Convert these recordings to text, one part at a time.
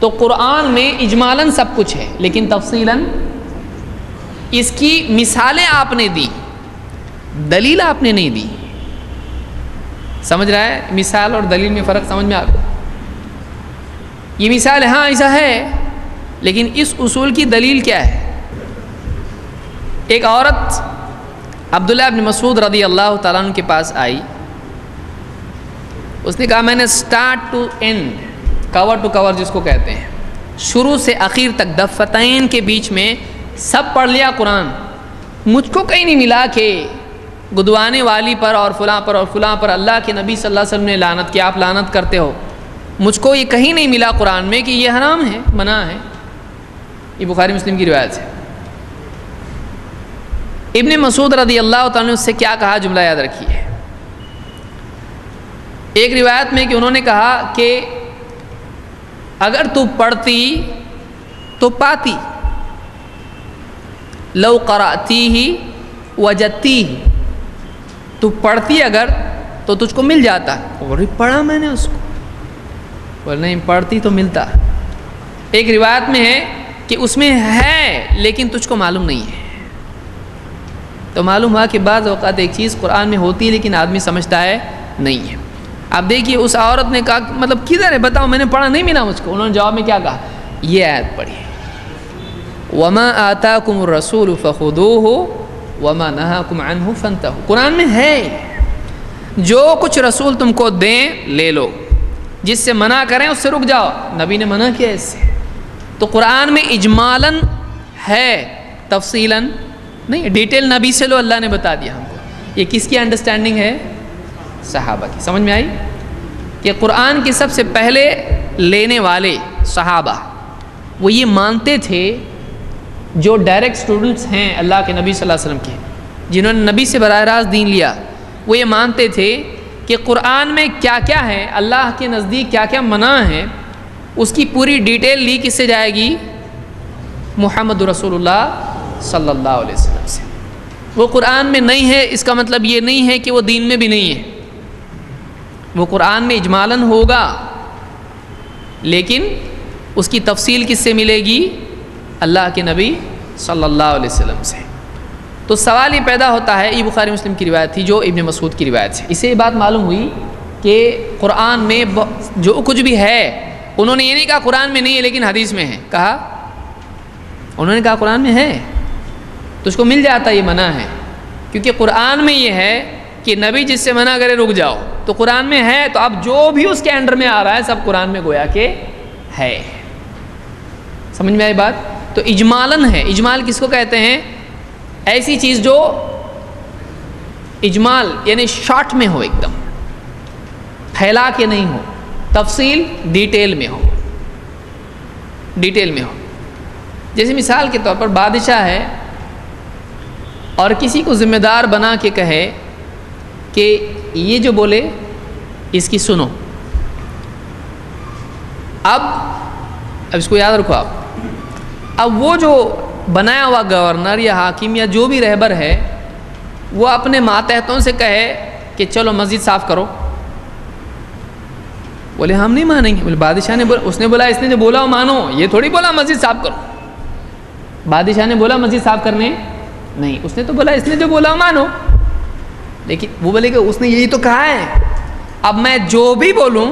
تو قرآن میں اجمالاً سب کچھ ہے لیکن تفصیلاً اس کی مثالیں آپ نے دی، دلیل آپ نے نہیں دی. سمجھ رہا ہے مثال اور دلیل میں فرق سمجھ میں آپ کو؟ یہ مثال ہے ہاں ایسا ہے لیکن اس اصول کی دلیل کیا ہے؟ ایک عورت عبداللہ ابن مسعود رضی اللہ تعالیٰ عنہ کے پاس آئی. اس نے کہا میں نے start to end, cover to cover جس کو کہتے ہیں، شروع سے آخر تک دفتین کے بیچ میں سب پڑھ لیا قرآن. مجھ کو کہیں نہیں ملا کہ گدوانے والی پر اور فلاں پر اور فلاں پر اللہ کے نبی صلی اللہ علیہ وسلم نے لعنت کی، آپ لعنت کرتے ہو. مجھ کو یہ کہیں نہیں ملا قرآن میں کہ یہ حرام ہے، منع ہے. یہ بخاری مسلم کی روایت ہے. ابن مسعود رضی اللہ تعالیٰ نے اس سے کیا کہا جملہ یاد رکھیے. ایک روایت میں کہ انہوں نے کہا کہ اگر تو پڑھتی تو پاتی، لو قرأتی ہی وجدتی ہی، تو پڑھتی اگر تو تجھ کو مل جاتا. اور پڑھا میں نے اس کو، اور نہیں پڑھتی تو ملتا. ایک روایت میں ہے کہ اس میں ہے لیکن تجھ کو معلوم نہیں ہے. تو معلوم ہوا کہ بعض اوقات ایک چیز قرآن میں ہوتی ہے لیکن آدمی سمجھتا ہے نہیں ہے. آپ دیکھیے اس عورت نے کہا مطلب کدھر ہے بتاؤ، میں نے پڑھا نہیں ملا مجھ کو. انہوں نے جواب میں کیا کہا؟ یہ آیت پڑھی، وَمَا آتَاكُمُ الرَّسُولُ فَخُذُوهُ وَمَا نَهَاكُمْ عَنْهُ فَانْتَهُوا. قرآن میں ہے جو کچھ رسول تم کو دیں لے لو، جس سے منع کریں اس سے رک جاؤ. نبی نے منع کیا اس سے. تو قرآن میں اجمالاً ہے، تفصیلاً نہیں. ڈیٹیل نبی سے لو، اللہ نے بتا دیا ہم کو. یہ کس کی انڈرسٹینڈنگ ہے؟ صحابہ کی. سمجھ میں آئی کہ قرآن کے سب سے پہلے لینے والے صحابہ وہ یہ مانتے تھے، جو ڈائریکٹ سٹوڈنٹس ہیں اللہ کے نبی صلی اللہ علیہ وسلم کے، جنہوں نے نبی سے براہ راست دین لیا، وہ یہ مانتے تھے کہ قرآن میں کیا کیا ہے، اللہ کے نزدیک کیا کیا منع ہے، اس کی پوری ڈیٹیل لی کس سے جائے گی؟ محمد رسول اللہ صلی اللہ علیہ وسلم سے. وہ قرآن میں نہیں ہے اس کا مطلب یہ نہیں ہے کہ وہ دین میں بھی نہیں ہے. وہ قرآن میں اجمالاً ہوگا لیکن اس کی تفصیل کس سے ملے گی؟ اللہ کے نبی صلی اللہ علیہ وسلم سے. تو سوال یہ پیدا ہوتا ہے، یہ بخاری مسلم کی روایت تھی جو ابن مسعود کی روایت ہے. اسے یہ بات معلوم ہوئی کہ قرآن میں جو کچھ بھی ہے، انہوں نے یہ نہیں کہا قرآن میں نہیں ہے لیکن حدیث میں ہے. کہا انہوں نے کہا قرآن میں ہے تو اس کو مل جاتا، یہ منع ہے. کیونکہ قرآن میں یہ ہے کہ نبی جس سے منع کرے رک جاؤ. تو قرآن میں ہے تو اب جو بھی اس کے انڈر میں آ رہا ہے سب قرآن میں گویا کہ ہے. سمجھ میں آئی بات؟ تو اجمالاً ہے. اجمال کس کو کہتے ہیں؟ ایسی چیز جو اجمال یعنی شارٹ میں ہو، ایک دم پھیلا کے نہیں ہو، تفصیل ڈیٹیل میں ہو، ڈیٹیل میں ہو. جیسے مثال کے طور پر بادشاہ ہے اور کسی کو ذمہ دار بنا کے کہے کہ یہ جو بولے اس کی سنو. اب اس کو یاد رکھو آپ. اب وہ جو بنایا ہوا گورنر یا حاکم یا جو بھی رہبر ہے وہ اپنے ماتحتوں سے کہے کہ چلو مسجد صاف کرو. بولے ہم نہیں مانیں گے. بولے بادشاہ نے بولا، اس نے بولا، اس نے جو بولا وہ مانو. یہ تھوڑی بولا مسجد صاف کرو. بادشاہ نے بولا مسجد صاف کرنے نہیں، اس نے تو بولا اس نے جو بولا وہ مانو. لیکن وہ بولے کہ اس نے یہی تو کہا ہے. اب میں جو بھی بولوں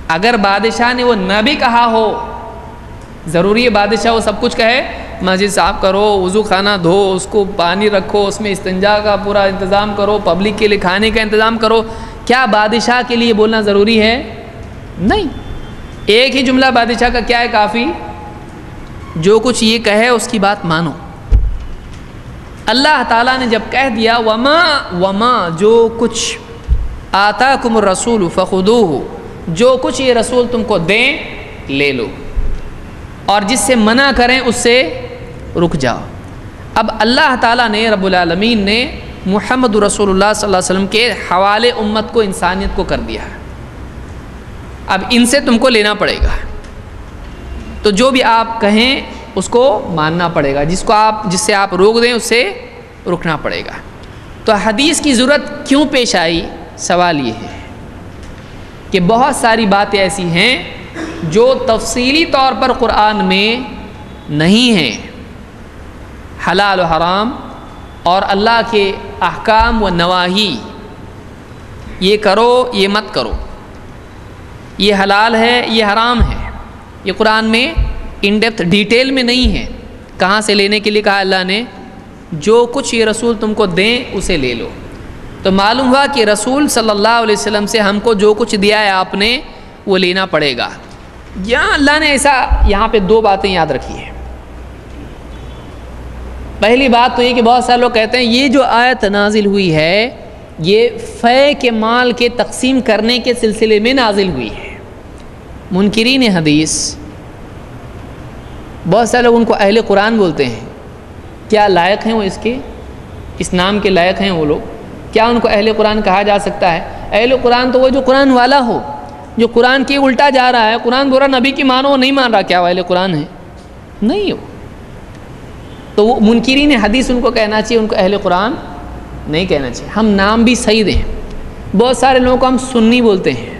اگر بادشاہ نے وہ نہ بھی کہا ہو، ضروری ہے بادشاہ وہ سب کچھ کہے مسجد صاف کرو، وضو خانہ دھو، اس کو پانی رکھو، اس میں استنجا کا پورا انتظام کرو، پبلک کے لیے کھانے کا انتظام کرو. کیا بادشاہ کے لیے بولنا ضروری ہے؟ نہیں. ایک ہی جملہ بادشاہ کا کیا ہے کافی؟ جو کچھ یہ کہے اس کی بات مانو. اللہ تعالیٰ نے جب کہہ دیا وما جو کچھ آتاکم الرسول فخذوہ، جو کچھ یہ رسول تم کو دیں لے لو، اور جس سے منع کریں اس سے رک جاؤ. اب اللہ تعالیٰ نے رب العالمین نے محمد رسول اللہ صلی اللہ علیہ وسلم کے حوالے امت کو، انسانیت کو کر دیا. اب ان سے تم کو لینا پڑے گا. تو جو بھی آپ کہیں اس کو ماننا پڑے گا، جس سے آپ روک دیں اس سے رکنا پڑے گا. تو حدیث کی ضرورت کیوں پیش آئی؟ سوال یہ ہے کہ بہت ساری باتیں ایسی ہیں جو تفصیلی طور پر قرآن میں نہیں ہیں، حلال و حرام اور اللہ کے احکام و نواہی، یہ کرو یہ مت کرو، یہ حلال ہے یہ حرام ہے، یہ قرآن میں ان ڈیپتھ ڈیٹیل میں نہیں ہے۔ کہاں سے لینے کے لیے کہا اللہ نے؟ جو کچھ یہ رسول تم کو دیں اسے لے لو۔ تو معلوم ہوا کہ رسول صلی اللہ علیہ وسلم سے ہم کو جو کچھ دیا ہے آپ نے وہ لینا پڑے گا۔ یہاں اللہ نے ایسا یہاں پہ دو باتیں یاد رکھی ہیں۔ پہلی بات تو یہ کہ بہت سارے لوگ کہتے ہیں یہ جو آیت نازل ہوئی ہے یہ فے کے مال کے تقسیم کرنے کے سلسلے میں نازل ہوئی ہے۔ منکرین حدیث بہت سارے لوگ ان کو اہل قرآن بولتے ہیں۔ کیا لائق ہیں وہ اس نام کے لائق ہیں وہ لوگ؟ کیا ان کو اہل قرآن کہا جا سکتا ہے؟ اہل قرآن تو وہ جو قرآن والا ہو، جو قرآن کے الٹا جا رہا ہے، قرآن بول رہا نبی کی مانو وہ نہیں مان رہا، کیا وہ اہل قرآن ہے؟ نہیں ہو۔ تو وہ منکرین حدیث ان کو کہنا چاہیے، ان کو اہل قرآن نہیں کہنا چاہیے۔ ہم نام بھی صحیح دیں۔ بہت سارے لوگوں کو ہم سنی بولتے ہیں۔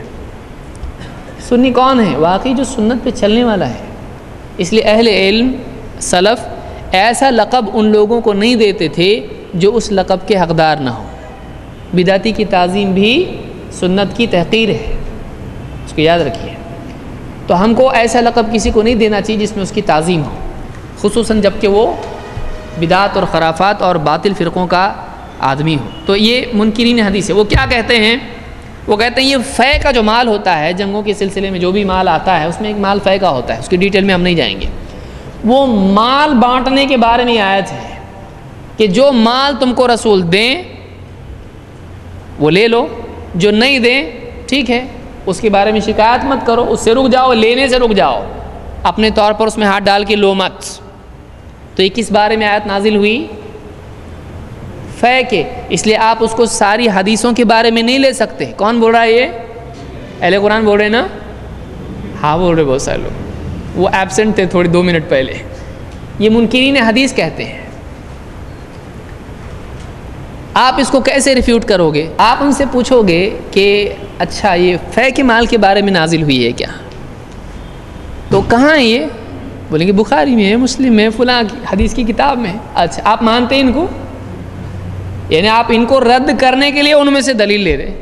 سنی کون ہے؟ واقعی جو سنت پہ چلنے والا ہے۔ اس لیے اہل علم سلف ایسا لقب ان لوگوں کو نہیں دیتے تھے جو اس لقب کے حقدار نہ ہو۔ بدعتی کی تعظیم بھی سنت کی تحقیر ہے، اس کو یاد رکھیے۔ تو ہم کو ایسا لقب کسی کو نہیں دینا چاہیے جس میں اس کی تعظیم ہو، خصوصاً جب کہ وہ بدعت اور خرافات اور باطل فرقوں کا آدمی ہو۔ تو یہ منکرین حدیث ہے۔ وہ کیا کہتے ہیں؟ وہ کہتے ہیں یہ فے کا جو مال ہوتا ہے، جنگوں کے سلسلے میں جو بھی مال آتا ہے اس میں ایک مال فے کا ہوتا ہے، اس کی ڈیٹیل میں ہم نہیں جائیں گے۔ وہ مال بانٹنے کے بارے میں آیت ہے کہ جو مال تم کو رسول دیں وہ لے لو، جو نہیں دیں ٹھیک ہے، اس کے بارے میں شکایت مت کرو، اس سے رک جاؤ، لینے سے رک جاؤ، اپنے طور پر اس میں ہاتھ ڈال کے لو مت۔ تو یہ کس بارے میں آیت نازل ہوئی؟ فے کے۔ اس لیے آپ اس کو ساری حدیثوں کے بارے میں نہیں لے سکتے۔ کون بول رہا ہے یہ؟ اہل قرآن بول رہے ہیں نا؟ ہاں بول رہے بہت سارے لوگ، وہ ایبسنٹ تھے تھوڑی 2 منٹ پہلے۔ یہ منکرین حدیث کہتے ہیں۔ آپ اس کو کیسے ریفیوٹ کرو گے؟ آپ ان سے پوچھو گے کہ اچھا یہ فے کے مال کے بارے میں نازل ہوئی ہے کیا؟ تو کہاں ہے یہ؟ بولیں گے بخاری میں ہے، مسلم میں، فلاں حدیث کی کتاب میں۔ اچھا آپ مانتے ہیں ان کو؟ یعنی آپ ان کو رد کرنے کے لیے ان میں سے دلیل لے رہے،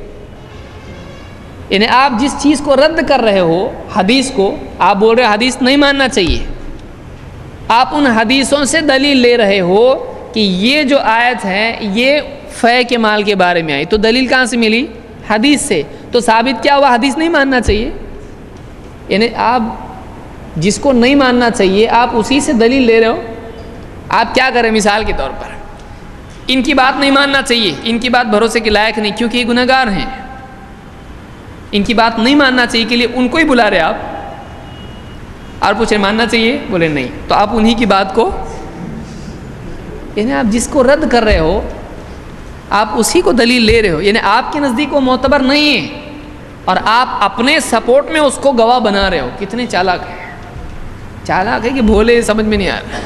یعنی آپ جس چیز کو رد کر رہے ہو، حدیث کو، آپ بول رہے حدیث نہیں ماننا چاہیے، آپ ان حدیثوں سے دلیل لے رہے ہو کہ یہ جو آیت ہے یہ فے کے مال کے بارے میں آئی۔ تو دلیل کہاں سے ملی؟ حدیث سے۔ تو ثابت کیا ہوا؟ حدیث نہیں ماننا چاہیے۔ یعنی آپ جس کو نہیں ماننا چاہیے آپ اسی سے دلیل لے رہے ہو۔ آپ کیا کریں؟ مثال کے طور پر ان کی بات نہیں ماننا چاہیے، ان کی بات بھروسے کے لائق نہیں کیونکہ یہ گناہ گار ہیں، ان کی بات نہیں ماننا چاہیے کے لیے ان کو ہی بلا رہے آپ اور پوچھے ماننا چاہیے؟ بولے نہیں۔ تو آپ انہی کی بات کو، یعنی آپ جس کو رد کر رہے ہو آپ اسی کو دلیل لے رہے ہو، یعنی آپ کے نزدیک وہ معتبر نہیں ہے اور آپ اپنے سپورٹ میں اس کو گواہ بنا رہے ہو۔ کتنے چالاک ہیں! چالاک ہے کہ بھولے، سمجھ میں نہیں آ رہا۔